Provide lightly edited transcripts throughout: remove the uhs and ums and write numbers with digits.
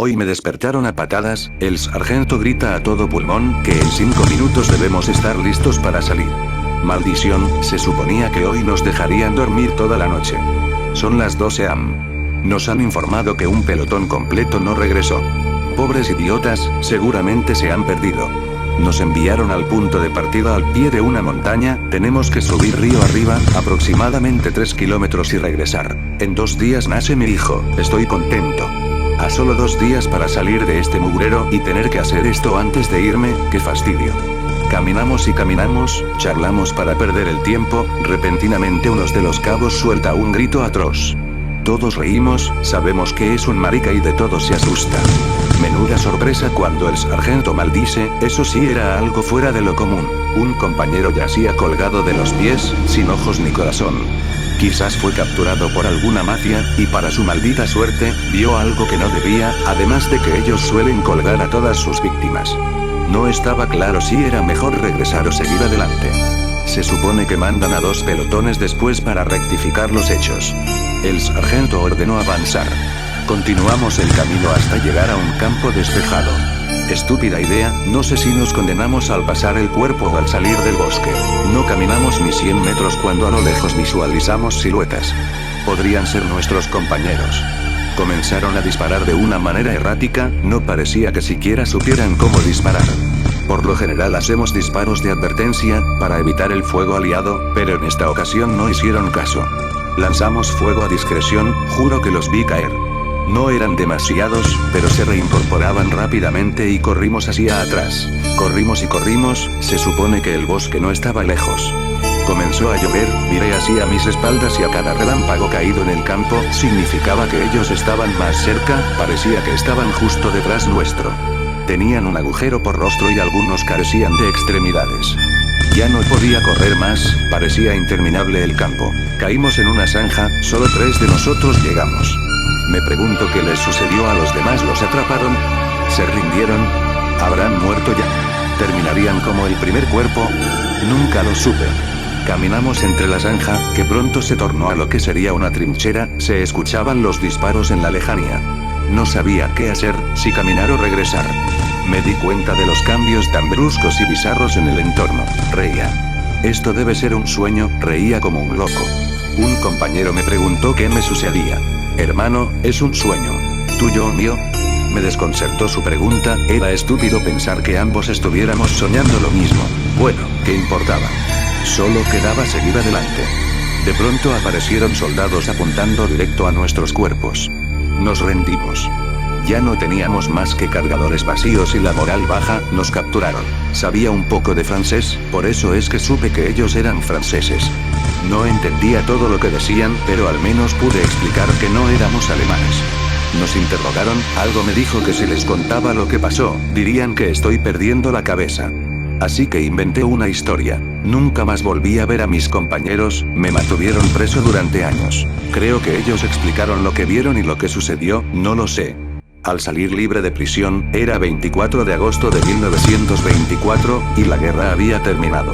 Hoy me despertaron a patadas, el sargento grita a todo pulmón que en 5 minutos debemos estar listos para salir. Maldición, se suponía que hoy nos dejarían dormir toda la noche. Son las 12 am. Nos han informado que un pelotón completo no regresó. Pobres idiotas, seguramente se han perdido. Nos enviaron al punto de partida al pie de una montaña, tenemos que subir río arriba, aproximadamente 3 kilómetros y regresar. En 2 días nace mi hijo, estoy contento. A solo 2 días para salir de este mugrero y tener que hacer esto antes de irme, qué fastidio. Caminamos y caminamos, charlamos para perder el tiempo, repentinamente uno de los cabos suelta un grito atroz. Todos reímos, sabemos que es un marica y de todos se asusta. Menuda sorpresa cuando el sargento maldice, eso sí era algo fuera de lo común. Un compañero yacía colgado de los pies, sin ojos ni corazón. Quizás fue capturado por alguna mafia, y para su maldita suerte, vio algo que no debía, además de que ellos suelen colgar a todas sus víctimas. No estaba claro si era mejor regresar o seguir adelante. Se supone que mandan a 2 pelotones después para rectificar los hechos. El sargento ordenó avanzar. Continuamos el camino hasta llegar a un campo despejado. Estúpida idea, no sé si nos condenamos al pasar el cuerpo o al salir del bosque. No caminamos ni 100 metros cuando a lo lejos visualizamos siluetas. Podrían ser nuestros compañeros. Comenzaron a disparar de una manera errática, no parecía que siquiera supieran cómo disparar. Por lo general hacemos disparos de advertencia, para evitar el fuego aliado, pero en esta ocasión no hicieron caso. Lanzamos fuego a discreción, juro que los vi caer. No eran demasiados, pero se reincorporaban rápidamente y corrimos hacia atrás. Corrimos y corrimos, se supone que el bosque no estaba lejos. Comenzó a llover, miré hacia mis espaldas y a cada relámpago caído en el campo, significaba que ellos estaban más cerca, parecía que estaban justo detrás nuestro. Tenían un agujero por rostro y algunos carecían de extremidades. Ya no podía correr más, parecía interminable el campo. Caímos en una zanja, solo 3 de nosotros llegamos. Me pregunto qué les sucedió a los demás, ¿los atraparon? ¿Se rindieron? ¿Habrán muerto ya? ¿Terminarían como el primer cuerpo? Nunca lo supe. Caminamos entre la zanja, que pronto se tornó a lo que sería una trinchera, se escuchaban los disparos en la lejanía. No sabía qué hacer, si caminar o regresar. Me di cuenta de los cambios tan bruscos y bizarros en el entorno. Reía. Esto debe ser un sueño, reía como un loco. Un compañero me preguntó qué me sucedía. Hermano, es un sueño. ¿Tuyo o mío? Me desconcertó su pregunta, era estúpido pensar que ambos estuviéramos soñando lo mismo. Bueno, ¿qué importaba? Solo quedaba seguir adelante. De pronto aparecieron soldados apuntando directo a nuestros cuerpos. Nos rendimos. Ya no teníamos más que cargadores vacíos y la moral baja, nos capturaron. Sabía un poco de francés, por eso es que supe que ellos eran franceses. No entendía todo lo que decían, pero al menos pude explicar que no éramos alemanes. Nos interrogaron, algo me dijo que si les contaba lo que pasó, dirían que estoy perdiendo la cabeza. Así que inventé una historia. Nunca más volví a ver a mis compañeros, me mantuvieron preso durante años. Creo que ellos explicaron lo que vieron y lo que sucedió, no lo sé. Al salir libre de prisión, era 24 de agosto de 1924, y la guerra había terminado.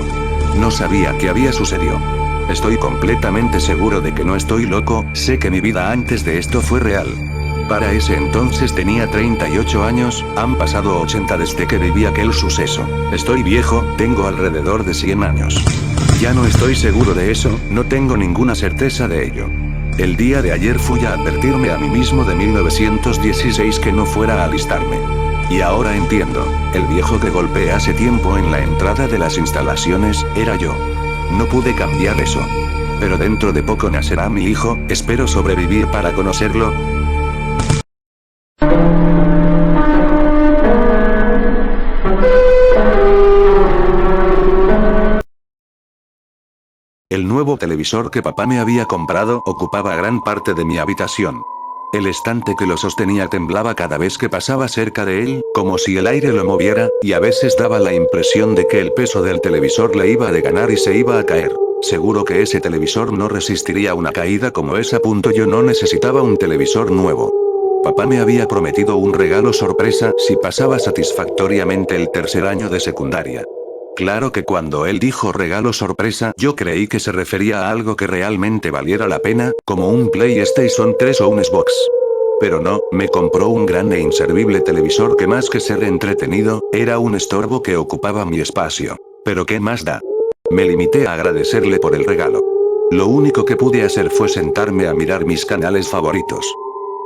No sabía qué había sucedido. Estoy completamente seguro de que no estoy loco, sé que mi vida antes de esto fue real. Para ese entonces tenía 38 años, han pasado 80 desde que viví aquel suceso. Estoy viejo, tengo alrededor de 100 años. Ya no estoy seguro de eso, no tengo ninguna certeza de ello. El día de ayer fui a advertirme a mí mismo de 1916 que no fuera a alistarme. Y ahora entiendo, el viejo que golpeé hace tiempo en la entrada de las instalaciones, era yo. No pude cambiar eso. Pero dentro de poco nacerá mi hijo, espero sobrevivir para conocerlo. El nuevo televisor que papá me había comprado ocupaba gran parte de mi habitación. El estante que lo sostenía temblaba cada vez que pasaba cerca de él, como si el aire lo moviera, y a veces daba la impresión de que el peso del televisor le iba a ganar y se iba a caer. Seguro que ese televisor no resistiría una caída como esa. Yo no necesitaba un televisor nuevo. Papá me había prometido un regalo sorpresa si pasaba satisfactoriamente el tercer año de secundaria. Claro que cuando él dijo regalo sorpresa, yo creí que se refería a algo que realmente valiera la pena, como un PlayStation 3 o un Xbox. Pero no, me compró un gran e inservible televisor que más que ser entretenido, era un estorbo que ocupaba mi espacio. Pero ¿qué más da? Me limité a agradecerle por el regalo. Lo único que pude hacer fue sentarme a mirar mis canales favoritos.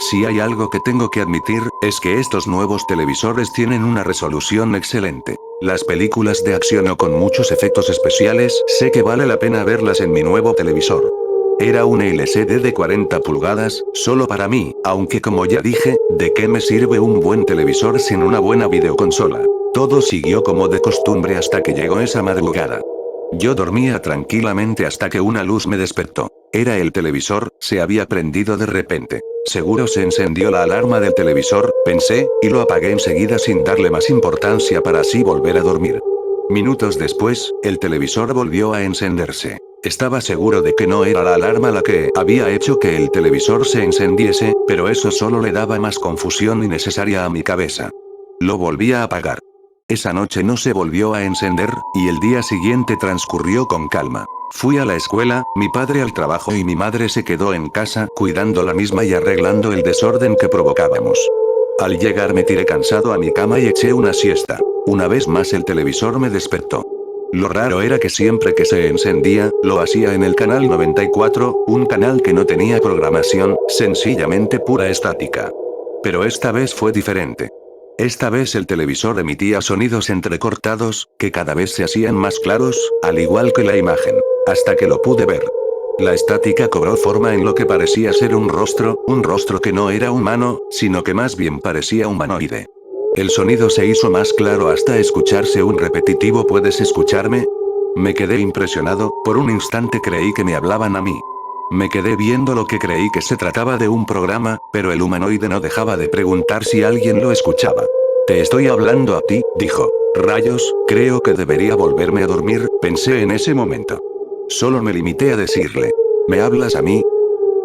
Si hay algo que tengo que admitir, es que estos nuevos televisores tienen una resolución excelente. Las películas de acción o con muchos efectos especiales, sé que vale la pena verlas en mi nuevo televisor. Era un LCD de 40 pulgadas, solo para mí, aunque como ya dije, ¿de qué me sirve un buen televisor sin una buena videoconsola? Todo siguió como de costumbre hasta que llegó esa madrugada. Yo dormía tranquilamente hasta que una luz me despertó. Era el televisor, se había prendido de repente. Seguro se encendió la alarma del televisor, pensé, y lo apagué enseguida sin darle más importancia para así volver a dormir. Minutos después, el televisor volvió a encenderse. Estaba seguro de que no era la alarma la que había hecho que el televisor se encendiese, pero eso solo le daba más confusión innecesaria a mi cabeza. Lo volví a apagar. Esa noche no se volvió a encender, y el día siguiente transcurrió con calma. Fui a la escuela, mi padre al trabajo y mi madre se quedó en casa cuidando la misma y arreglando el desorden que provocábamos. Al llegar me tiré cansado a mi cama y eché una siesta. Una vez más el televisor me despertó. Lo raro era que siempre que se encendía, lo hacía en el canal 94, un canal que no tenía programación, sencillamente pura estática. Pero esta vez fue diferente. Esta vez el televisor emitía sonidos entrecortados, que cada vez se hacían más claros, al igual que la imagen. Hasta que lo pude ver. La estática cobró forma en lo que parecía ser un rostro que no era humano, sino que más bien parecía humanoide. El sonido se hizo más claro hasta escucharse un repetitivo ¿puedes escucharme? Me quedé impresionado, por un instante creí que me hablaban a mí. Me quedé viendo lo que creí que se trataba de un programa, pero el humanoide no dejaba de preguntar si alguien lo escuchaba. Te estoy hablando a ti, dijo. Rayos, creo que debería volverme a dormir, pensé en ese momento. Solo me limité a decirle. ¿Me hablas a mí?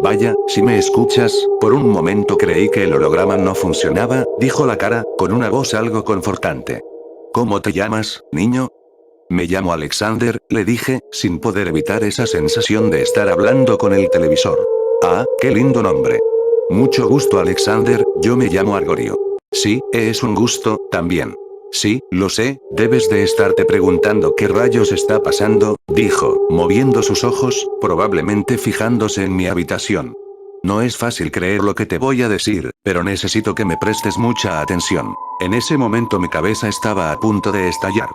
Vaya, si me escuchas, por un momento creí que el holograma no funcionaba, dijo la cara, con una voz algo confortante. ¿Cómo te llamas, niño? Me llamo Alexander, le dije, sin poder evitar esa sensación de estar hablando con el televisor. Ah, qué lindo nombre. Mucho gusto Alexander, yo me llamo Argorio. Sí, es un gusto, también. Sí, lo sé, debes de estarte preguntando qué rayos está pasando, dijo, moviendo sus ojos, probablemente fijándose en mi habitación. No es fácil creer lo que te voy a decir, pero necesito que me prestes mucha atención. En ese momento mi cabeza estaba a punto de estallar.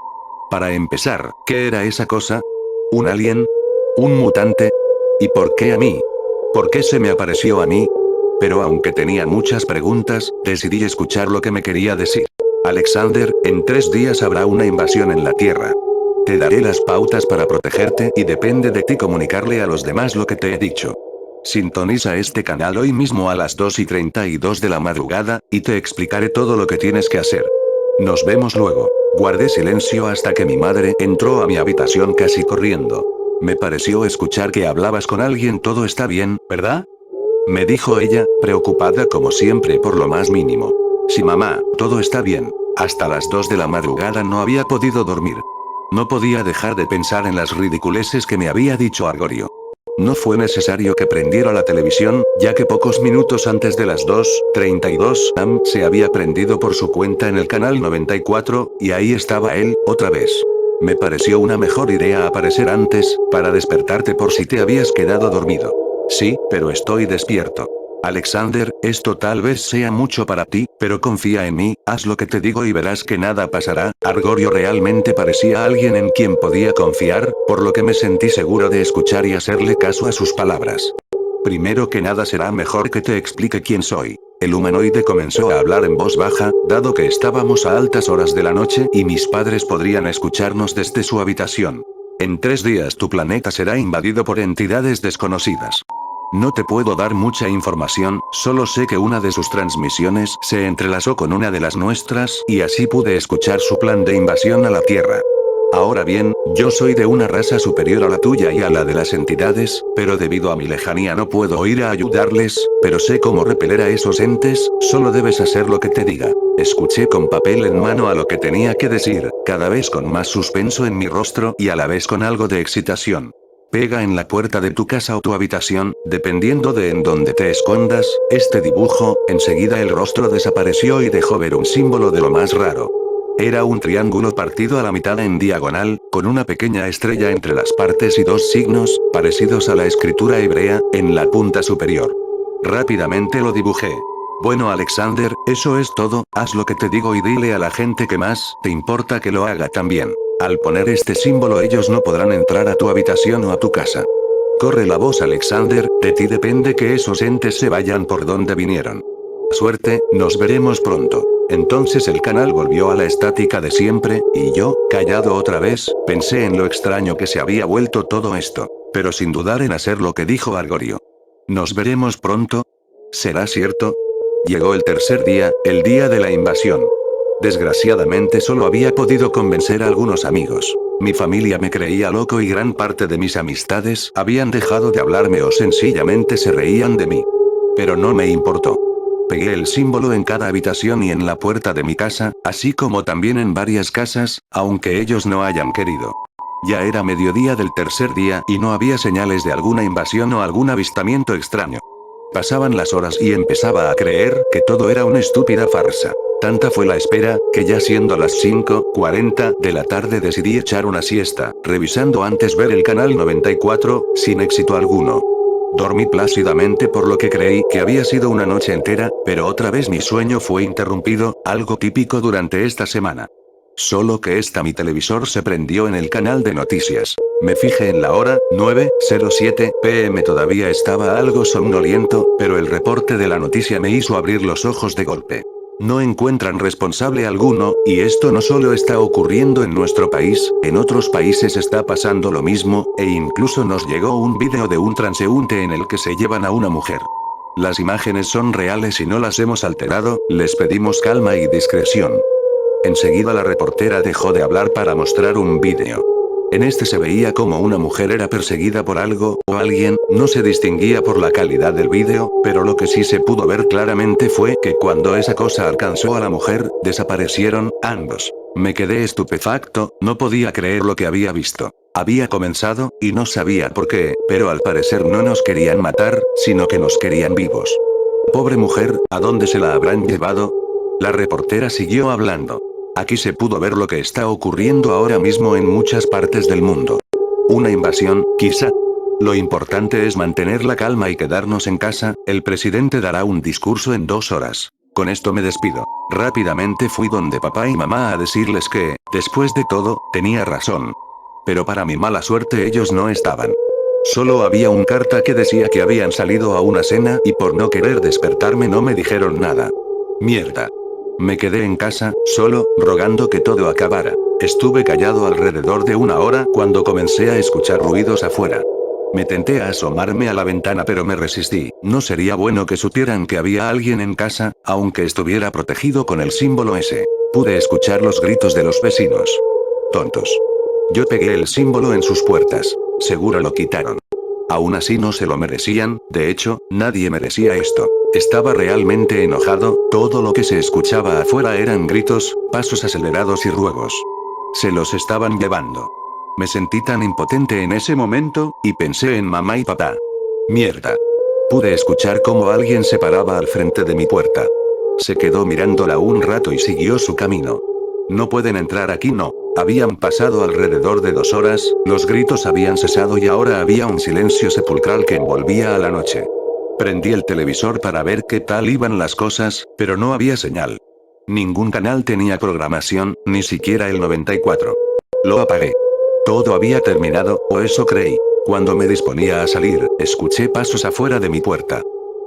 Para empezar, ¿qué era esa cosa? ¿Un alien? ¿Un mutante? ¿Y por qué a mí? ¿Por qué se me apareció a mí? Pero aunque tenía muchas preguntas, decidí escuchar lo que me quería decir. Alexander, en 3 días habrá una invasión en la Tierra. Te daré las pautas para protegerte y depende de ti comunicarle a los demás lo que te he dicho. Sintoniza este canal hoy mismo a las 2:32 de la madrugada, y te explicaré todo lo que tienes que hacer. Nos vemos luego. Guardé silencio hasta que mi madre entró a mi habitación casi corriendo. Me pareció escuchar que hablabas con alguien. Todo está bien, ¿verdad? Me dijo ella, preocupada como siempre por lo más mínimo. Sí mamá, todo está bien. Hasta las 2 de la madrugada no había podido dormir. No podía dejar de pensar en las ridiculeces que me había dicho Argorio. No fue necesario que prendiera la televisión, ya que pocos minutos antes de las 2:32 am se había prendido por su cuenta en el canal 94, y ahí estaba él, otra vez. Me pareció una mejor idea aparecer antes, para despertarte por si te habías quedado dormido. Sí, pero estoy despierto. Alexander, esto tal vez sea mucho para ti, pero confía en mí, haz lo que te digo y verás que nada pasará. Argorio realmente parecía alguien en quien podía confiar, por lo que me sentí seguro de escuchar y hacerle caso a sus palabras. Primero que nada será mejor que te explique quién soy. El humanoide comenzó a hablar en voz baja, dado que estábamos a altas horas de la noche y mis padres podrían escucharnos desde su habitación. En 3 días tu planeta será invadido por entidades desconocidas. No te puedo dar mucha información, solo sé que una de sus transmisiones se entrelazó con una de las nuestras y así pude escuchar su plan de invasión a la Tierra. Ahora bien, yo soy de una raza superior a la tuya y a la de las entidades, pero debido a mi lejanía no puedo ir a ayudarles, pero sé cómo repeler a esos entes, solo debes hacer lo que te diga. Escuché con papel en mano a lo que tenía que decir, cada vez con más suspenso en mi rostro y a la vez con algo de excitación. Pega en la puerta de tu casa o tu habitación, dependiendo de en dónde te escondas, este dibujo. Enseguida el rostro desapareció y dejó ver un símbolo de lo más raro. Era un triángulo partido a la mitad en diagonal, con una pequeña estrella entre las partes y dos signos, parecidos a la escritura hebrea, en la punta superior. Rápidamente lo dibujé. Bueno, Alexander, eso es todo, haz lo que te digo y dile a la gente que más te importa que lo haga también. Al poner este símbolo ellos no podrán entrar a tu habitación o a tu casa. Corre la voz, Alexander, de ti depende que esos entes se vayan por donde vinieron. Suerte, nos veremos pronto. Entonces el canal volvió a la estática de siempre, y yo, callado otra vez, pensé en lo extraño que se había vuelto todo esto. Pero sin dudar en hacer lo que dijo Argorio. ¿Nos veremos pronto? ¿Será cierto? Llegó el tercer día, el día de la invasión. Desgraciadamente solo había podido convencer a algunos amigos. Mi familia me creía loco y gran parte de mis amistades habían dejado de hablarme o sencillamente se reían de mí. Pero no me importó. Pegué el símbolo en cada habitación y en la puerta de mi casa, así como también en varias casas, aunque ellos no hayan querido. Ya era mediodía del tercer día y no había señales de alguna invasión o algún avistamiento extraño. Pasaban las horas y empezaba a creer que todo era una estúpida farsa. Tanta fue la espera, que ya siendo las 5:40 de la tarde decidí echar una siesta, revisando antes ver el canal 94, sin éxito alguno. Dormí plácidamente por lo que creí que había sido una noche entera, pero otra vez mi sueño fue interrumpido, algo típico durante esta semana. Solo que mi televisor se prendió en el canal de noticias. Me fijé en la hora, 9:07 p.m. Todavía estaba algo somnoliento, pero el reporte de la noticia me hizo abrir los ojos de golpe. No encuentran responsable alguno, y esto no solo está ocurriendo en nuestro país, en otros países está pasando lo mismo, e incluso nos llegó un vídeo de un transeúnte en el que se llevan a una mujer. Las imágenes son reales y no las hemos alterado, les pedimos calma y discreción. Enseguida la reportera dejó de hablar para mostrar un vídeo. En este se veía como una mujer era perseguida por algo, o alguien, no se distinguía por la calidad del vídeo, pero lo que sí se pudo ver claramente fue que cuando esa cosa alcanzó a la mujer, desaparecieron, ambos. Me quedé estupefacto, no podía creer lo que había visto. Había comenzado, y no sabía por qué, pero al parecer no nos querían matar, sino que nos querían vivos. Pobre mujer, ¿a dónde se la habrán llevado? La reportera siguió hablando. Aquí se pudo ver lo que está ocurriendo ahora mismo en muchas partes del mundo. Una invasión, quizá. Lo importante es mantener la calma y quedarnos en casa, el presidente dará un discurso en 2 horas. Con esto me despido. Rápidamente fui donde papá y mamá a decirles que, después de todo, tenía razón. Pero para mi mala suerte ellos no estaban. Solo había un carta que decía que habían salido a una cena y por no querer despertarme no me dijeron nada. Mierda. Me quedé en casa, solo, rogando que todo acabara. Estuve callado alrededor de 1 hora cuando comencé a escuchar ruidos afuera. Me tenté a asomarme a la ventana pero me resistí, no sería bueno que supieran que había alguien en casa, aunque estuviera protegido con el símbolo ese. Pude escuchar los gritos de los vecinos. Tontos. Yo pegué el símbolo en sus puertas. Seguro lo quitaron. Aún así no se lo merecían, de hecho, nadie merecía esto. Estaba realmente enojado, todo lo que se escuchaba afuera eran gritos, pasos acelerados y ruegos. Se los estaban llevando. Me sentí tan impotente en ese momento, y pensé en mamá y papá. Mierda. Pude escuchar cómo alguien se paraba al frente de mi puerta. Se quedó mirándola un rato y siguió su camino. No pueden entrar aquí, no. Habían pasado alrededor de 2 horas, los gritos habían cesado y ahora había un silencio sepulcral que envolvía a la noche. Prendí el televisor para ver qué tal iban las cosas, pero no había señal. Ningún canal tenía programación, ni siquiera el 94. Lo apagué. Todo había terminado, o eso creí. Cuando me disponía a salir, escuché pasos afuera de mi puerta.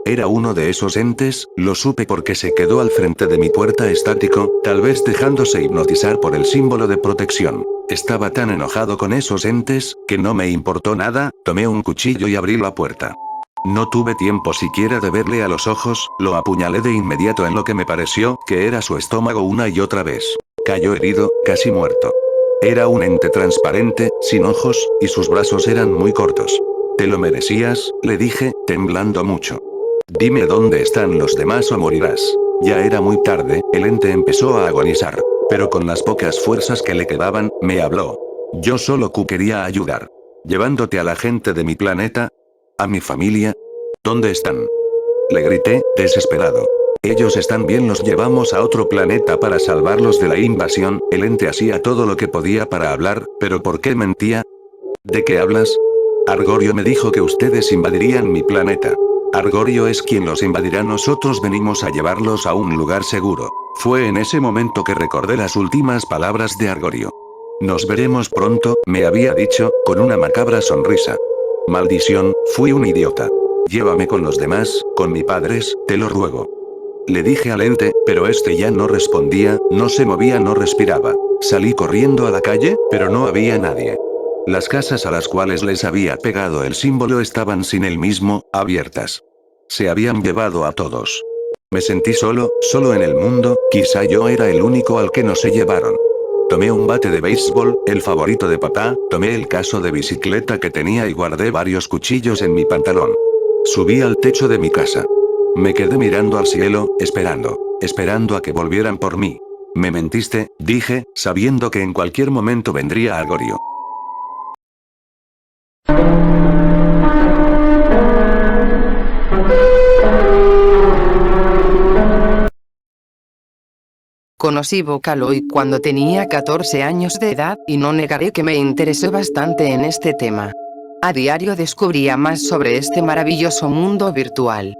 Era uno de esos entes, lo supe porque se quedó al frente de mi puerta estático, tal vez dejándose hipnotizar por el símbolo de protección. Estaba tan enojado con esos entes, que no me importó nada, tomé un cuchillo y abrí la puerta. No tuve tiempo siquiera de verle a los ojos, lo apuñalé de inmediato en lo que me pareció que era su estómago una y otra vez. Cayó herido, casi muerto. Era un ente transparente, sin ojos, y sus brazos eran muy cortos. Te lo merecías, le dije, temblando mucho. Dime dónde están los demás o morirás. Ya era muy tarde, el ente empezó a agonizar. Pero con las pocas fuerzas que le quedaban, me habló. Yo solo quería ayudar. ¿Llevándote a la gente de mi planeta? ¿A mi familia? ¿Dónde están? Le grité, desesperado. Ellos están bien, los llevamos a otro planeta para salvarlos de la invasión. El ente hacía todo lo que podía para hablar, pero ¿por qué mentía? ¿De qué hablas? Argorio me dijo que ustedes invadirían mi planeta. Argorio es quien los invadirá, nosotros venimos a llevarlos a un lugar seguro. Fue en ese momento que recordé las últimas palabras de Argorio. Nos veremos pronto, me había dicho, con una macabra sonrisa. Maldición, fui un idiota. Llévame con los demás, con mis padres, te lo ruego. Le dije al ente, pero este ya no respondía, no se movía, no respiraba. Salí corriendo a la calle, pero no había nadie. Las casas a las cuales les había pegado el símbolo estaban sin el mismo, abiertas. Se habían llevado a todos. Me sentí solo en el mundo, quizá yo era el único al que no se llevaron. Tomé un bate de béisbol, el favorito de papá, tomé el caso de bicicleta que tenía y guardé varios cuchillos en mi pantalón. Subí al techo de mi casa. Me quedé mirando al cielo, esperando a que volvieran por mí. Me mentiste, dije, sabiendo que en cualquier momento vendría Argorio. Conocí Vocaloid cuando tenía 14 años de edad, y no negaré que me interesé bastante en este tema. A diario descubría más sobre este maravilloso mundo virtual.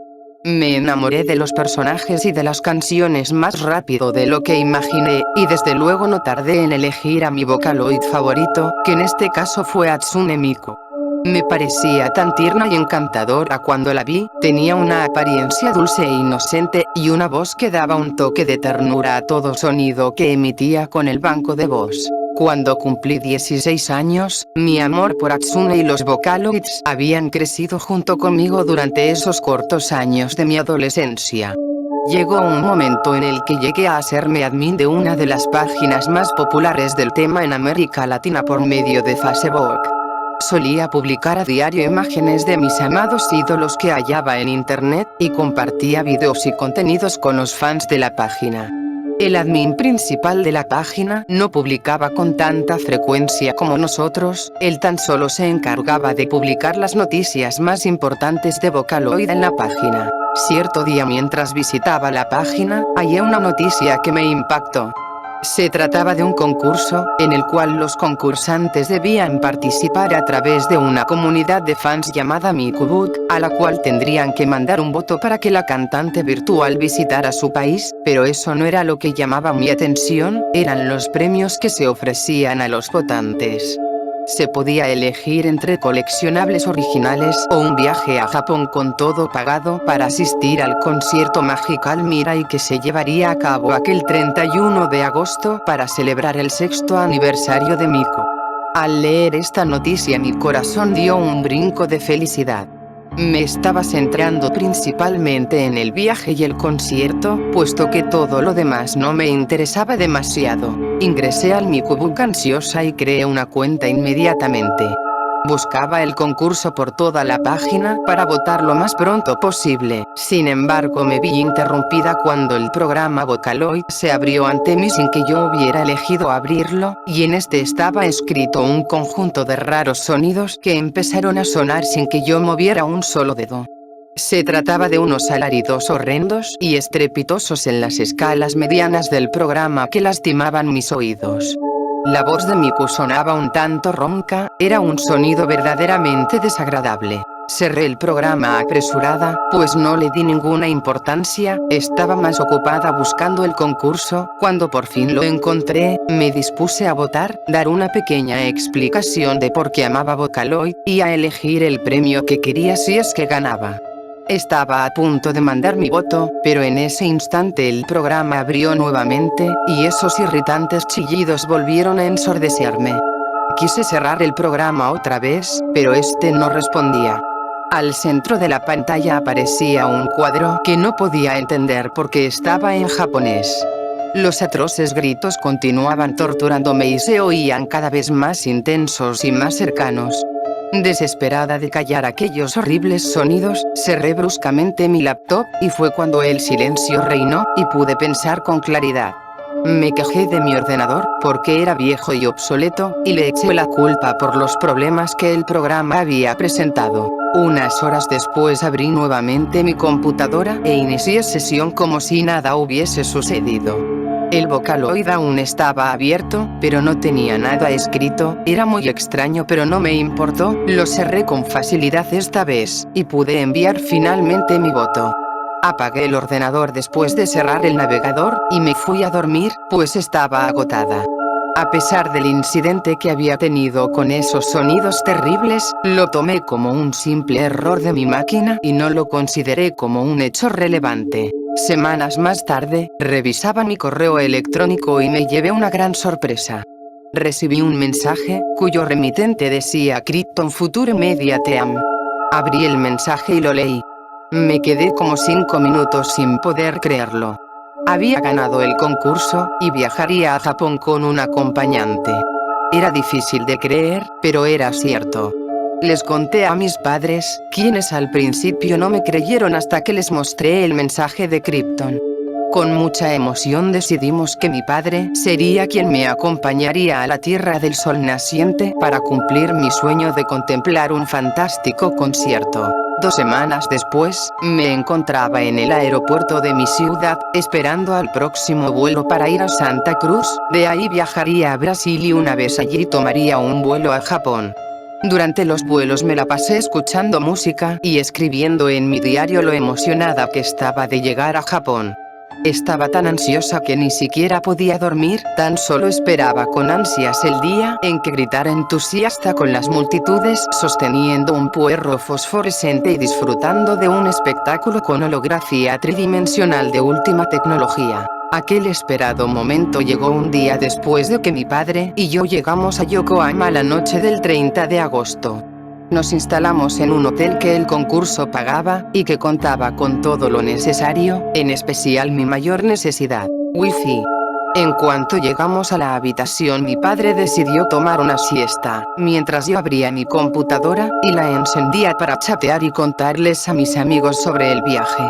Me enamoré de los personajes y de las canciones más rápido de lo que imaginé, y desde luego no tardé en elegir a mi Vocaloid favorito, que en este caso fue Hatsune Miku. Me parecía tan tierna y encantadora cuando la vi, tenía una apariencia dulce e inocente, y una voz que daba un toque de ternura a todo sonido que emitía con el banco de voz. Cuando cumplí 16 años, mi amor por Hatsune y los Vocaloids habían crecido junto conmigo durante esos cortos años de mi adolescencia. Llegó un momento en el que llegué a hacerme admin de una de las páginas más populares del tema en América Latina por medio de Facebook. Solía publicar a diario imágenes de mis amados ídolos que hallaba en internet, y compartía videos y contenidos con los fans de la página. El admin principal de la página no publicaba con tanta frecuencia como nosotros, él tan solo se encargaba de publicar las noticias más importantes de Vocaloid en la página. Cierto día, mientras visitaba la página, hallé una noticia que me impactó. Se trataba de un concurso, en el cual los concursantes debían participar a través de una comunidad de fans llamada Mikubot, a la cual tendrían que mandar un voto para que la cantante virtual visitara su país, pero eso no era lo que llamaba mi atención, eran los premios que se ofrecían a los votantes. Se podía elegir entre coleccionables originales o un viaje a Japón con todo pagado para asistir al concierto Magical Mirai que se llevaría a cabo aquel 31 de agosto para celebrar el 6º aniversario de Miku. Al leer esta noticia mi corazón dio un brinco de felicidad. Me estaba centrando principalmente en el viaje y el concierto, puesto que todo lo demás no me interesaba demasiado. Ingresé al Mikubook ansiosa y creé una cuenta inmediatamente. Buscaba el concurso por toda la página para votar lo más pronto posible. Sin embargo, me vi interrumpida cuando el programa Vocaloid se abrió ante mí sin que yo hubiera elegido abrirlo, y en este estaba escrito un conjunto de raros sonidos que empezaron a sonar sin que yo moviera un solo dedo. Se trataba de unos alaridos horrendos y estrepitosos en las escalas medianas del programa que lastimaban mis oídos. La voz de Miku sonaba un tanto ronca, era un sonido verdaderamente desagradable. Cerré el programa apresurada, pues no le di ninguna importancia, estaba más ocupada buscando el concurso. Cuando por fin lo encontré, me dispuse a votar, dar una pequeña explicación de por qué amaba Vocaloid, y a elegir el premio que quería si es que ganaba. Estaba a punto de mandar mi voto, pero en ese instante el programa abrió nuevamente, y esos irritantes chillidos volvieron a ensordecerme. Quise cerrar el programa otra vez, pero este no respondía. Al centro de la pantalla aparecía un cuadro que no podía entender porque estaba en japonés. Los atroces gritos continuaban torturándome y se oían cada vez más intensos y más cercanos. Desesperada de callar aquellos horribles sonidos, cerré bruscamente mi laptop, y fue cuando el silencio reinó, y pude pensar con claridad. Me quejé de mi ordenador, porque era viejo y obsoleto, y le eché la culpa por los problemas que el programa había presentado. Unas horas después abrí nuevamente mi computadora e inicié sesión como si nada hubiese sucedido. El Vocaloid aún estaba abierto, pero no tenía nada escrito. Era muy extraño, pero no me importó. Lo cerré con facilidad esta vez, y pude enviar finalmente mi voto. Apagué el ordenador después de cerrar el navegador, y me fui a dormir, pues estaba agotada. A pesar del incidente que había tenido con esos sonidos terribles, lo tomé como un simple error de mi máquina y no lo consideré como un hecho relevante. Semanas más tarde, revisaba mi correo electrónico y me llevé una gran sorpresa. Recibí un mensaje, cuyo remitente decía Krypton Future Media Team. Abrí el mensaje y lo leí. Me quedé como 5 minutos sin poder creerlo. Había ganado el concurso, y viajaría a Japón con un acompañante. Era difícil de creer, pero era cierto. Les conté a mis padres, quienes al principio no me creyeron hasta que les mostré el mensaje de Krypton. Con mucha emoción decidimos que mi padre sería quien me acompañaría a la Tierra del Sol naciente para cumplir mi sueño de contemplar un fantástico concierto. 2 semanas después, me encontraba en el aeropuerto de mi ciudad, esperando al próximo vuelo para ir a Santa Cruz. De ahí viajaría a Brasil y una vez allí tomaría un vuelo a Japón. Durante los vuelos me la pasé escuchando música y escribiendo en mi diario lo emocionada que estaba de llegar a Japón. Estaba tan ansiosa que ni siquiera podía dormir, tan solo esperaba con ansias el día en que gritara entusiasta con las multitudes sosteniendo un puerro fosforescente y disfrutando de un espectáculo con holografía tridimensional de última tecnología. Aquel esperado momento llegó un día después de que mi padre y yo llegamos a Yokohama la noche del 30 de agosto. Nos instalamos en un hotel que el concurso pagaba, y que contaba con todo lo necesario, en especial mi mayor necesidad, Wi-Fi. En cuanto llegamos a la habitación, mi padre decidió tomar una siesta, mientras yo abría mi computadora, y la encendía para chatear y contarles a mis amigos sobre el viaje.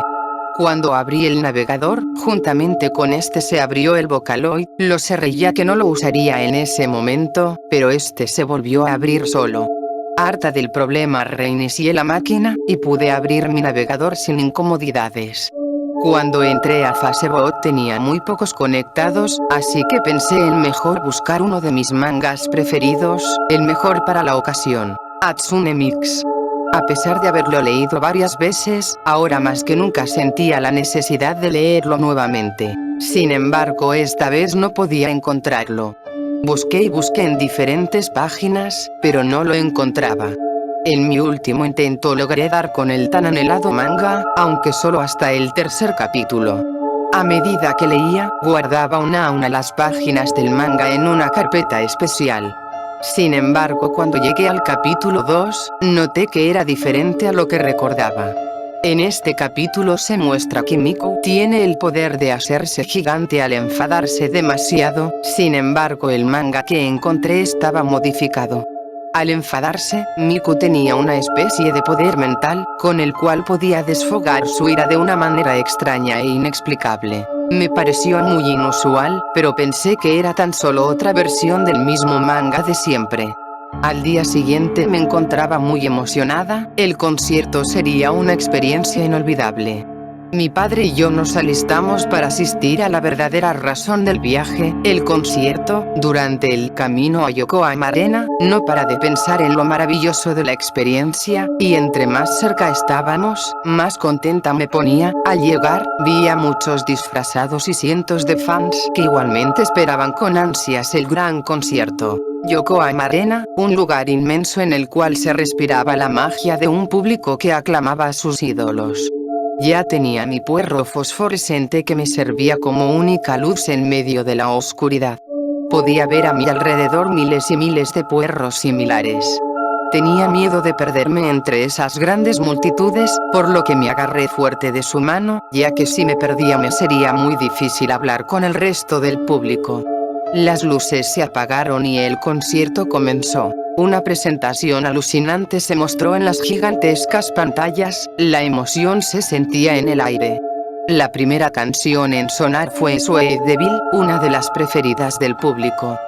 Cuando abrí el navegador, juntamente con este se abrió el Vocaloid, lo cerré ya que no lo usaría en ese momento, pero este se volvió a abrir solo. Harta del problema reinicié la máquina, y pude abrir mi navegador sin incomodidades. Cuando entré a Facebook tenía muy pocos conectados, así que pensé en mejor buscar uno de mis mangas preferidos, el mejor para la ocasión, Hatsune Miks. A pesar de haberlo leído varias veces, ahora más que nunca sentía la necesidad de leerlo nuevamente. Sin embargo, esta vez no podía encontrarlo. Busqué y busqué en diferentes páginas, pero no lo encontraba. En mi último intento logré dar con el tan anhelado manga, aunque solo hasta el 3er capítulo. A medida que leía, guardaba una a una las páginas del manga en una carpeta especial. Sin embargo, cuando llegué al capítulo 2, noté que era diferente a lo que recordaba. En este capítulo se muestra que Miku tiene el poder de hacerse gigante al enfadarse demasiado, sin embargo el manga que encontré estaba modificado. Al enfadarse, Miku tenía una especie de poder mental, con el cual podía desfogar su ira de una manera extraña e inexplicable. Me pareció muy inusual, pero pensé que era tan solo otra versión del mismo manga de siempre. Al día siguiente me encontraba muy emocionada, el concierto sería una experiencia inolvidable. Mi padre y yo nos alistamos para asistir a la verdadera razón del viaje, el concierto. Durante el camino a Yokohama Arena, no paré de pensar en lo maravilloso de la experiencia, y entre más cerca estábamos, más contenta me ponía. Al llegar, vi a muchos disfrazados y cientos de fans que igualmente esperaban con ansias el gran concierto. Yokohama Arena, un lugar inmenso en el cual se respiraba la magia de un público que aclamaba a sus ídolos. Ya tenía mi puerro fosforescente que me servía como única luz en medio de la oscuridad. Podía ver a mi alrededor miles y miles de puerros similares. Tenía miedo de perderme entre esas grandes multitudes, por lo que me agarré fuerte de su mano, ya que si me perdía me sería muy difícil hablar con el resto del público. Las luces se apagaron y el concierto comenzó. Una presentación alucinante se mostró en las gigantescas pantallas, la emoción se sentía en el aire. La primera canción en sonar fue Sweet Devil, una de las preferidas del público.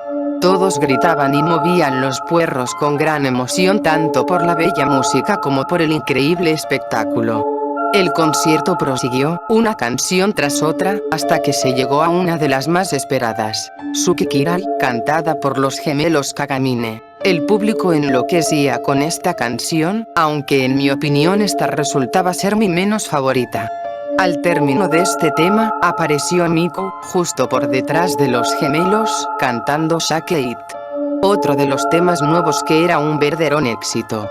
Todos gritaban y movían los puerros con gran emoción tanto por la bella música como por el increíble espectáculo. El concierto prosiguió, una canción tras otra, hasta que se llegó a una de las más esperadas, Suki Kirai, cantada por los gemelos Kagamine. El público enloquecía con esta canción, aunque en mi opinión esta resultaba ser mi menos favorita. Al término de este tema, apareció Miko, justo por detrás de los gemelos, cantando Shake It. Otro de los temas nuevos que era un verdadero éxito.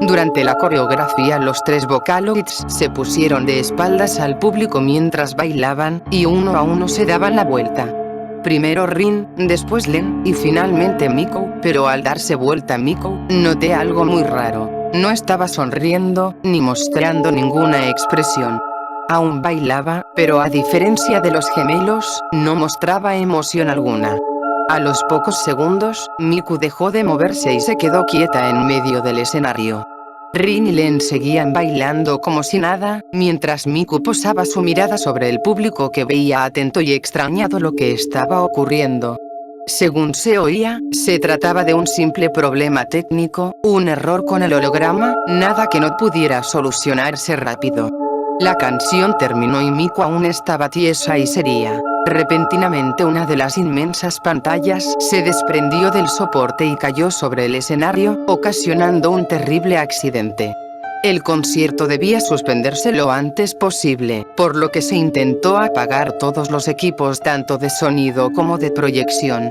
Durante la coreografía los tres Vocaloids se pusieron de espaldas al público mientras bailaban, y uno a uno se daban la vuelta. Primero Rin, después Len, y finalmente Miko, pero al darse vuelta Miko, noté algo muy raro. No estaba sonriendo, ni mostrando ninguna expresión. Aún bailaba, pero a diferencia de los gemelos, no mostraba emoción alguna. A los pocos segundos, Miku dejó de moverse y se quedó quieta en medio del escenario. Rin y Len seguían bailando como si nada, mientras Miku posaba su mirada sobre el público que veía atento y extrañado lo que estaba ocurriendo. Según se oía, se trataba de un simple problema técnico, un error con el holograma, nada que no pudiera solucionarse rápido. La canción terminó y Miku aún estaba tiesa y seria. Repentinamente una de las inmensas pantallas se desprendió del soporte y cayó sobre el escenario, ocasionando un terrible accidente. El concierto debía suspenderse lo antes posible, por lo que se intentó apagar todos los equipos tanto de sonido como de proyección.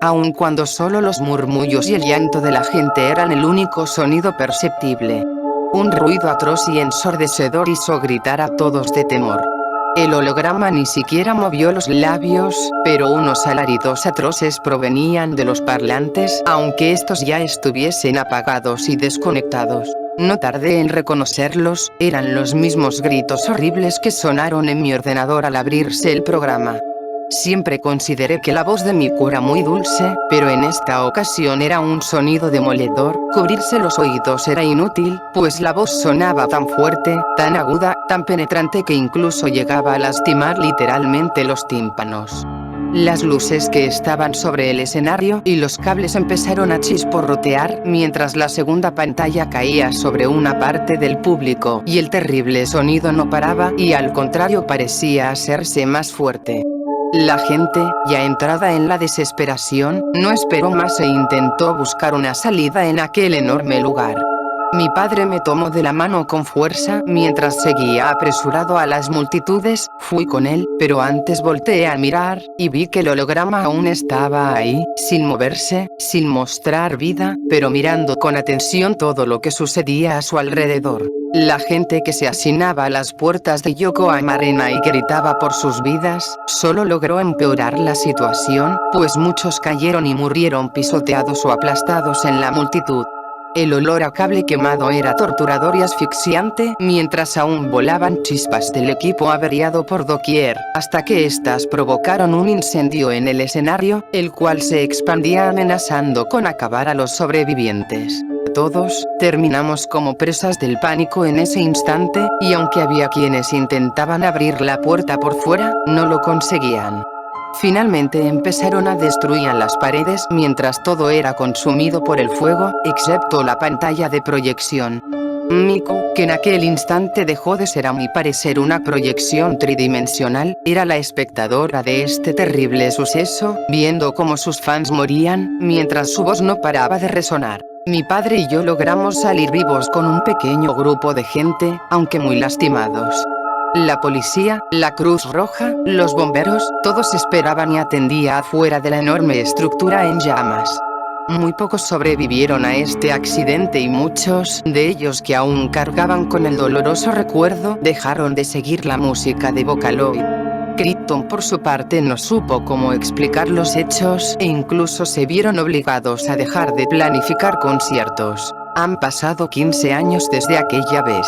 Aun cuando solo los murmullos y el llanto de la gente eran el único sonido perceptible. Un ruido atroz y ensordecedor hizo gritar a todos de temor. El holograma ni siquiera movió los labios, pero unos alaridos atroces provenían de los parlantes, aunque estos ya estuviesen apagados y desconectados. No tardé en reconocerlos, eran los mismos gritos horribles que sonaron en mi ordenador al abrirse el programa. Siempre consideré que la voz de Miku era muy dulce, pero en esta ocasión era un sonido demoledor. Cubrirse los oídos era inútil, pues la voz sonaba tan fuerte, tan aguda, tan penetrante que incluso llegaba a lastimar literalmente los tímpanos. Las luces que estaban sobre el escenario y los cables empezaron a chisporrotear mientras la segunda pantalla caía sobre una parte del público y el terrible sonido no paraba y al contrario parecía hacerse más fuerte. La gente, ya entrada en la desesperación, no esperó más e intentó buscar una salida en aquel enorme lugar. Mi padre me tomó de la mano con fuerza mientras seguía apresurado a las multitudes, fui con él, pero antes volteé a mirar, y vi que el holograma aún estaba ahí, sin moverse, sin mostrar vida, pero mirando con atención todo lo que sucedía a su alrededor. La gente que se hacinaba a las puertas de Yokohama Arena y gritaba por sus vidas, solo logró empeorar la situación, pues muchos cayeron y murieron pisoteados o aplastados en la multitud. El olor a cable quemado era torturador y asfixiante, mientras aún volaban chispas del equipo averiado por doquier, hasta que éstas provocaron un incendio en el escenario, el cual se expandía amenazando con acabar a los sobrevivientes. Todos terminamos como presas del pánico en ese instante, y aunque había quienes intentaban abrir la puerta por fuera, no lo conseguían. Finalmente empezaron a destruir las paredes mientras todo era consumido por el fuego, excepto la pantalla de proyección. Miku, que en aquel instante dejó de ser a mi parecer una proyección tridimensional, era la espectadora de este terrible suceso, viendo cómo sus fans morían, mientras su voz no paraba de resonar. Mi padre y yo logramos salir vivos con un pequeño grupo de gente, aunque muy lastimados. La policía, la Cruz Roja, los bomberos, todos esperaban y atendían afuera de la enorme estructura en llamas. Muy pocos sobrevivieron a este accidente y muchos de ellos que aún cargaban con el doloroso recuerdo dejaron de seguir la música de Vocaloid. Krypton por su parte no supo cómo explicar los hechos e incluso se vieron obligados a dejar de planificar conciertos. Han pasado 15 años desde aquella vez.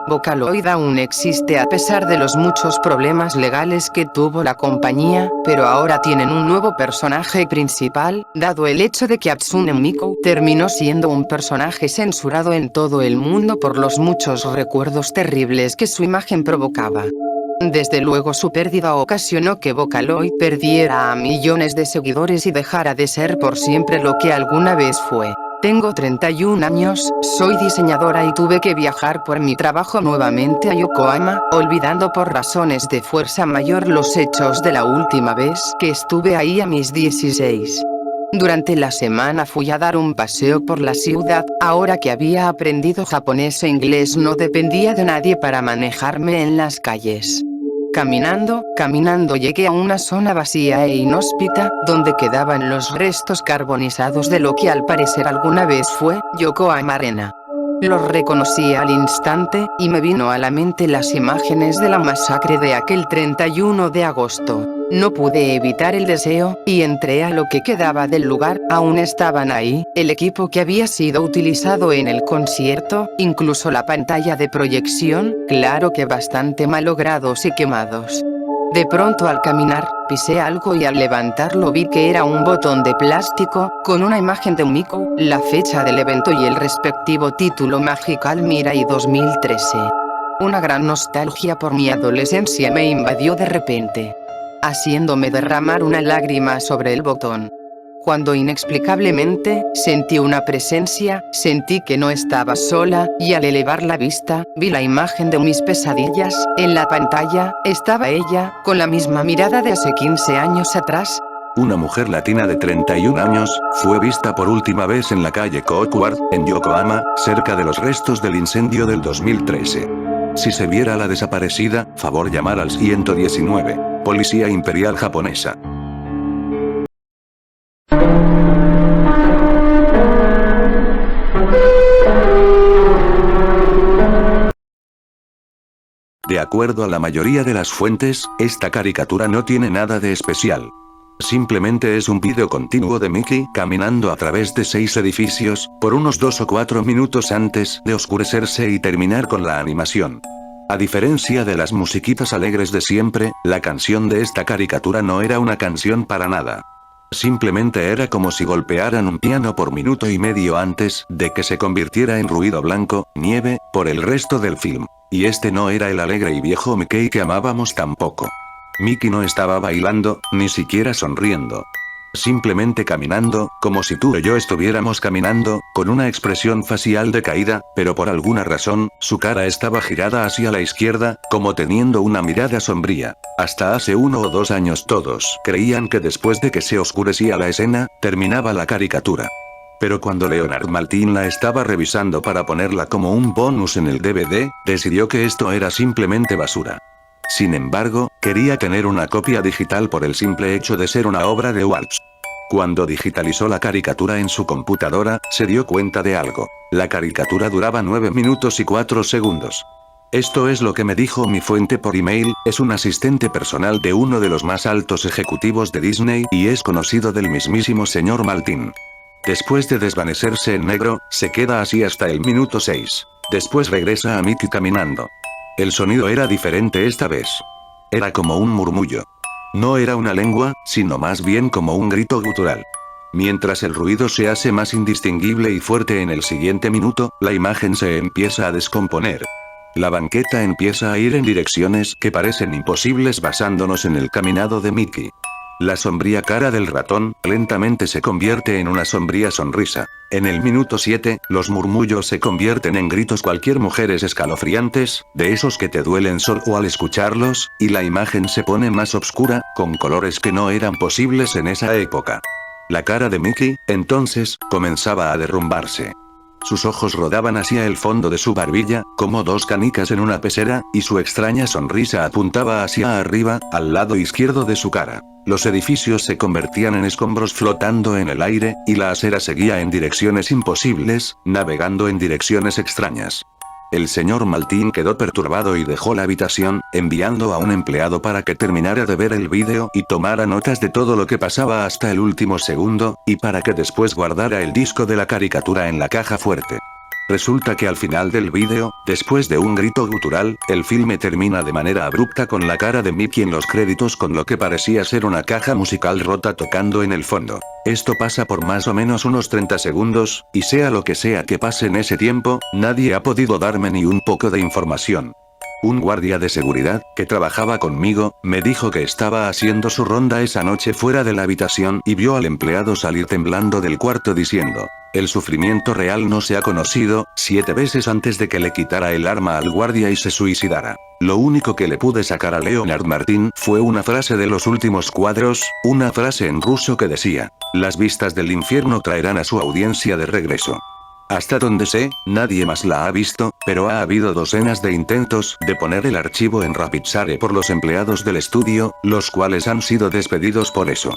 Vocaloid aún existe a pesar de los muchos problemas legales que tuvo la compañía, pero ahora tienen un nuevo personaje principal, dado el hecho de que Hatsune Miku terminó siendo un personaje censurado en todo el mundo por los muchos recuerdos terribles que su imagen provocaba. Desde luego su pérdida ocasionó que Vocaloid perdiera a millones de seguidores y dejara de ser por siempre lo que alguna vez fue. Tengo 31 años, soy diseñadora y tuve que viajar por mi trabajo nuevamente a Yokohama, olvidando por razones de fuerza mayor los hechos de la última vez que estuve ahí a mis 16. Durante la semana fui a dar un paseo por la ciudad, ahora que había aprendido japonés e inglés no dependía de nadie para manejarme en las calles. Caminando llegué a una zona vacía e inhóspita, donde quedaban los restos carbonizados de lo que al parecer alguna vez fue Yokohama Arena. Los reconocí al instante, y me vino a la mente las imágenes de la masacre de aquel 31 de agosto. No pude evitar el deseo, y entré a lo que quedaba del lugar. Aún estaban ahí, el equipo que había sido utilizado en el concierto, incluso la pantalla de proyección, claro que bastante malogrados y quemados. De pronto al caminar, pisé algo y al levantarlo vi que era un botón de plástico, con una imagen de Miku, la fecha del evento y el respectivo título Magical Mirai 2013. Una gran nostalgia por mi adolescencia me invadió de repente, haciéndome derramar una lágrima sobre el botón. Cuando inexplicablemente, sentí una presencia, sentí que no estaba sola, y al elevar la vista, vi la imagen de mis pesadillas. En la pantalla, estaba ella, con la misma mirada de hace 15 años atrás. Una mujer latina de 31 años, fue vista por última vez en la calle Courtyard, en Yokohama, cerca de los restos del incendio del 2013. Si se viera a la desaparecida, favor llamar al 119, Policía Imperial Japonesa. De acuerdo a la mayoría de las fuentes, esta caricatura no tiene nada de especial. Simplemente es un vídeo continuo de Mickey caminando a través de 6 edificios, por unos 2 o 4 minutos antes de oscurecerse y terminar con la animación. A diferencia de las musiquitas alegres de siempre, la canción de esta caricatura no era una canción para nada. Simplemente era como si golpearan un piano por minuto y medio antes de que se convirtiera en ruido blanco, nieve, por el resto del film. Y este no era el alegre y viejo Mickey que amábamos tampoco. Mickey no estaba bailando, ni siquiera sonriendo. Simplemente caminando, como si tú o yo estuviéramos caminando, con una expresión facial decaída, pero por alguna razón, su cara estaba girada hacia la izquierda, como teniendo una mirada sombría. Hasta hace 1 o 2 años todos creían que después de que se oscurecía la escena, terminaba la caricatura. Pero cuando Leonard Maltin la estaba revisando para ponerla como un bonus en el DVD, decidió que esto era simplemente basura. Sin embargo, quería tener una copia digital por el simple hecho de ser una obra de Walsh. Cuando digitalizó la caricatura en su computadora, se dio cuenta de algo. La caricatura duraba 9 minutos y 4 segundos. Esto es lo que me dijo mi fuente por email, es un asistente personal de uno de los más altos ejecutivos de Disney y es conocido del mismísimo señor Maltin. Después de desvanecerse en negro, se queda así hasta el minuto 6. Después regresa a Mickey caminando. El sonido era diferente esta vez. Era como un murmullo. No era una lengua, sino más bien como un grito gutural. Mientras el ruido se hace más indistinguible y fuerte en el siguiente minuto, la imagen se empieza a descomponer. La banqueta empieza a ir en direcciones que parecen imposibles basándonos en el caminado de Mickey. La sombría cara del ratón, lentamente se convierte en una sombría sonrisa. En el minuto 7, los murmullos se convierten en gritos cualquier mujeres escalofriantes, de esos que te duelen solo al escucharlos, y la imagen se pone más oscura, con colores que no eran posibles en esa época. La cara de Mickey, entonces, comenzaba a derrumbarse. Sus ojos rodaban hacia el fondo de su barbilla, como 2 canicas en una pecera, y su extraña sonrisa apuntaba hacia arriba, al lado izquierdo de su cara. Los edificios se convertían en escombros flotando en el aire, y la acera seguía en direcciones imposibles, navegando en direcciones extrañas. El señor Maltin quedó perturbado y dejó la habitación, enviando a un empleado para que terminara de ver el vídeo y tomara notas de todo lo que pasaba hasta el último segundo, y para que después guardara el disco de la caricatura en la caja fuerte. Resulta que al final del vídeo, después de un grito gutural, el filme termina de manera abrupta con la cara de Mickey en los créditos con lo que parecía ser una caja musical rota tocando en el fondo. Esto pasa por más o menos unos 30 segundos, y sea lo que sea que pase en ese tiempo, nadie ha podido darme ni un poco de información. Un guardia de seguridad, que trabajaba conmigo, me dijo que estaba haciendo su ronda esa noche fuera de la habitación y vio al empleado salir temblando del cuarto diciendo: el sufrimiento real no se ha conocido, 7 veces antes de que le quitara el arma al guardia y se suicidara. Lo único que le pude sacar a Leonard Martin fue una frase de los últimos cuadros, una frase en ruso que decía: las vistas del infierno traerán a su audiencia de regreso. Hasta donde sé, nadie más la ha visto, pero ha habido docenas de intentos de poner el archivo en RapidShare por los empleados del estudio, los cuales han sido despedidos por eso.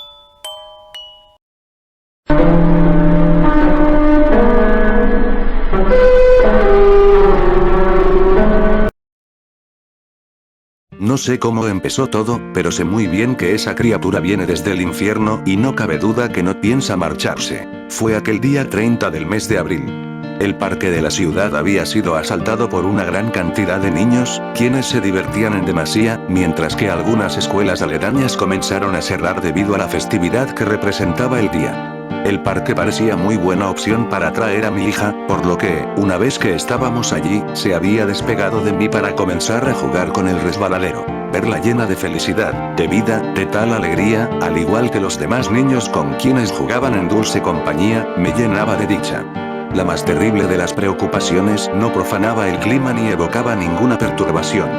No sé cómo empezó todo, pero sé muy bien que esa criatura viene desde el infierno y no cabe duda que no piensa marcharse. Fue aquel día 30 del mes de abril. El parque de la ciudad había sido asaltado por una gran cantidad de niños, quienes se divertían en demasía, mientras que algunas escuelas aledañas comenzaron a cerrar debido a la festividad que representaba el día. El parque parecía muy buena opción para traer a mi hija, por lo que, una vez que estábamos allí, se había despegado de mí para comenzar a jugar con el resbaladero. Verla llena de felicidad, de vida, de tal alegría, al igual que los demás niños con quienes jugaban en dulce compañía, me llenaba de dicha. La más terrible de las preocupaciones no profanaba el clima ni evocaba ninguna perturbación.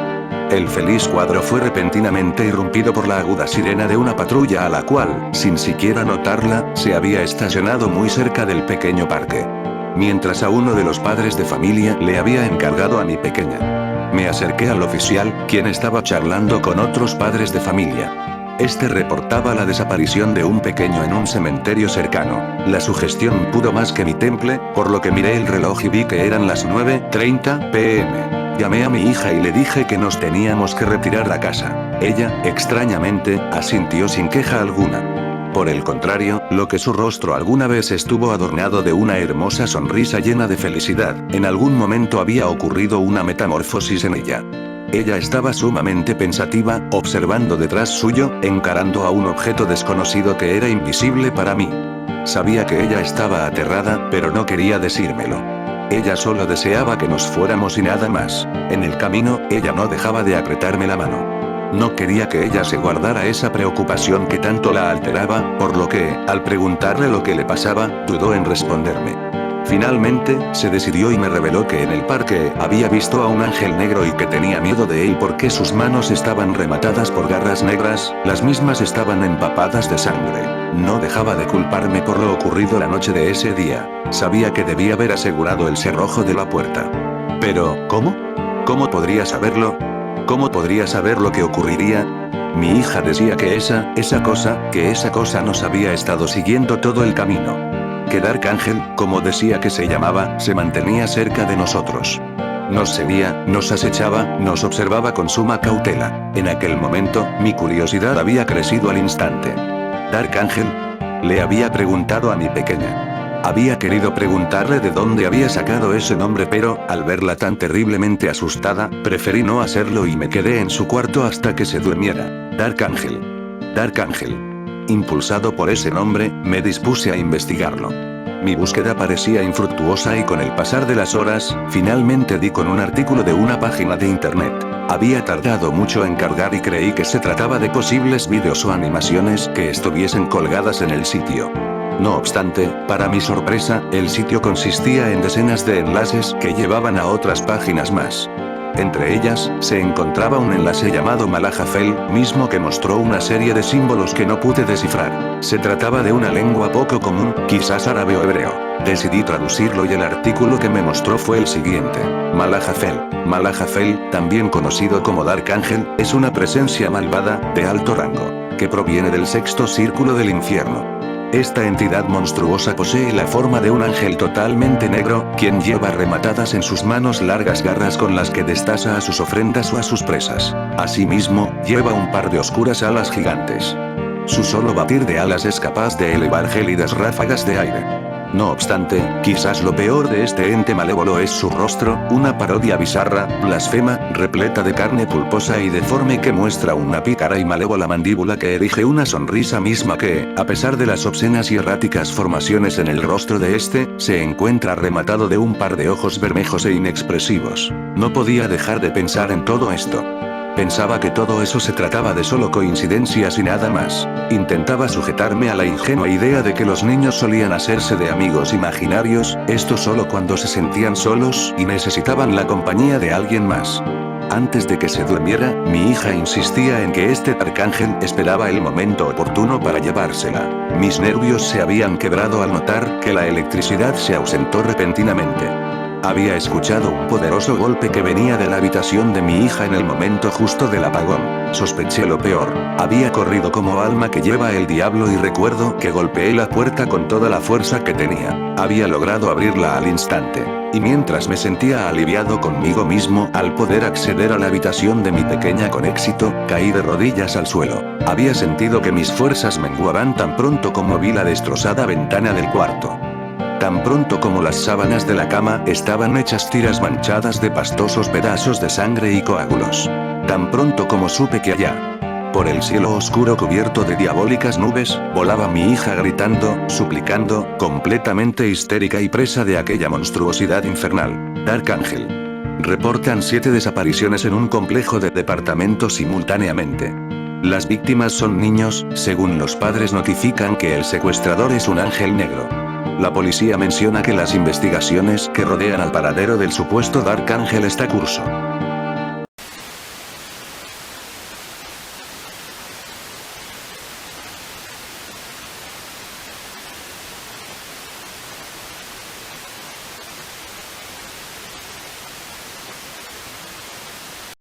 El feliz cuadro fue repentinamente irrumpido por la aguda sirena de una patrulla a la cual, sin siquiera notarla, se había estacionado muy cerca del pequeño parque. Mientras a uno de los padres de familia le había encargado a mi pequeña. Me acerqué al oficial, quien estaba charlando con otros padres de familia. Este reportaba la desaparición de un pequeño en un cementerio cercano. La sugestión pudo más que mi temple, por lo que miré el reloj y vi que eran las 9:30 p.m. Llamé a mi hija y le dije que nos teníamos que retirar a casa. Ella, extrañamente, asintió sin queja alguna. Por el contrario, lo que su rostro alguna vez estuvo adornado de una hermosa sonrisa llena de felicidad, en algún momento había ocurrido una metamorfosis en ella. Ella estaba sumamente pensativa, observando detrás suyo, encarando a un objeto desconocido que era invisible para mí. Sabía que ella estaba aterrada, pero no quería decírmelo. Ella solo deseaba que nos fuéramos y nada más. En el camino, ella no dejaba de apretarme la mano. No quería que ella se guardara esa preocupación que tanto la alteraba, por lo que, al preguntarle lo que le pasaba, dudó en responderme. Finalmente, se decidió y me reveló que en el parque había visto a un ángel negro y que tenía miedo de él porque sus manos estaban rematadas por garras negras, las mismas estaban empapadas de sangre. No dejaba de culparme por lo ocurrido la noche de ese día. Sabía que debía haber asegurado el cerrojo de la puerta. Pero, ¿cómo? ¿Cómo podría saberlo? ¿Cómo podría saber lo que ocurriría? Mi hija decía que esa cosa nos había estado siguiendo todo el camino. Que Dark Angel, como decía que se llamaba, se mantenía cerca de nosotros. Nos seguía, nos acechaba, nos observaba con suma cautela. En aquel momento, mi curiosidad había crecido al instante. ¿Dark Angel? Le había preguntado a mi pequeña. Había querido preguntarle de dónde había sacado ese nombre, pero, al verla tan terriblemente asustada, preferí no hacerlo y me quedé en su cuarto hasta que se durmiera. Dark Angel. Dark Angel. Impulsado por ese nombre, me dispuse a investigarlo. Mi búsqueda parecía infructuosa y con el pasar de las horas, finalmente di con un artículo de una página de internet. Había tardado mucho en cargar y creí que se trataba de posibles vídeos o animaciones que estuviesen colgadas en el sitio. No obstante, para mi sorpresa, el sitio consistía en decenas de enlaces que llevaban a otras páginas más. Entre ellas, se encontraba un enlace llamado Malahafel, mismo que mostró una serie de símbolos que no pude descifrar. Se trataba de una lengua poco común, quizás árabe o hebreo. Decidí traducirlo y el artículo que me mostró fue el siguiente. Malahafel. Malahafel, también conocido como Dark Angel, es una presencia malvada, de alto rango, que proviene del sexto círculo del infierno. Esta entidad monstruosa posee la forma de un ángel totalmente negro, quien lleva rematadas en sus manos largas garras con las que destaza a sus ofrendas o a sus presas. Asimismo, lleva un par de oscuras alas gigantes. Su solo batir de alas es capaz de elevar gélidas ráfagas de aire. No obstante, quizás lo peor de este ente malévolo es su rostro, una parodia bizarra, blasfema, repleta de carne pulposa y deforme que muestra una pícara y malévola mandíbula que erige una sonrisa misma que, a pesar de las obscenas y erráticas formaciones en el rostro de este, se encuentra rematado de un par de ojos bermejos e inexpresivos. No podía dejar de pensar en todo esto. Pensaba que todo eso se trataba de solo coincidencias y nada más. Intentaba sujetarme a la ingenua idea de que los niños solían hacerse de amigos imaginarios, esto solo cuando se sentían solos y necesitaban la compañía de alguien más. Antes de que se durmiera, mi hija insistía en que este arcángel esperaba el momento oportuno para llevársela. Mis nervios se habían quebrado al notar que la electricidad se ausentó repentinamente. Había escuchado un poderoso golpe que venía de la habitación de mi hija en el momento justo del apagón. Sospeché lo peor. Había corrido como alma que lleva el diablo y recuerdo que golpeé la puerta con toda la fuerza que tenía. Había logrado abrirla al instante. Y mientras me sentía aliviado conmigo mismo al poder acceder a la habitación de mi pequeña con éxito, caí de rodillas al suelo. Había sentido que mis fuerzas menguaban tan pronto como vi la destrozada ventana del cuarto. Tan pronto como las sábanas de la cama estaban hechas tiras manchadas de pastosos pedazos de sangre y coágulos. Tan pronto como supe que allá, por el cielo oscuro cubierto de diabólicas nubes, volaba mi hija gritando, suplicando, completamente histérica y presa de aquella monstruosidad infernal. Arcángel. Reportan 7 desapariciones en un complejo de departamentos simultáneamente. Las víctimas son niños, según los padres notifican que el secuestrador es un ángel negro. La policía menciona que las investigaciones que rodean al paradero del supuesto Dark Ángel está curso.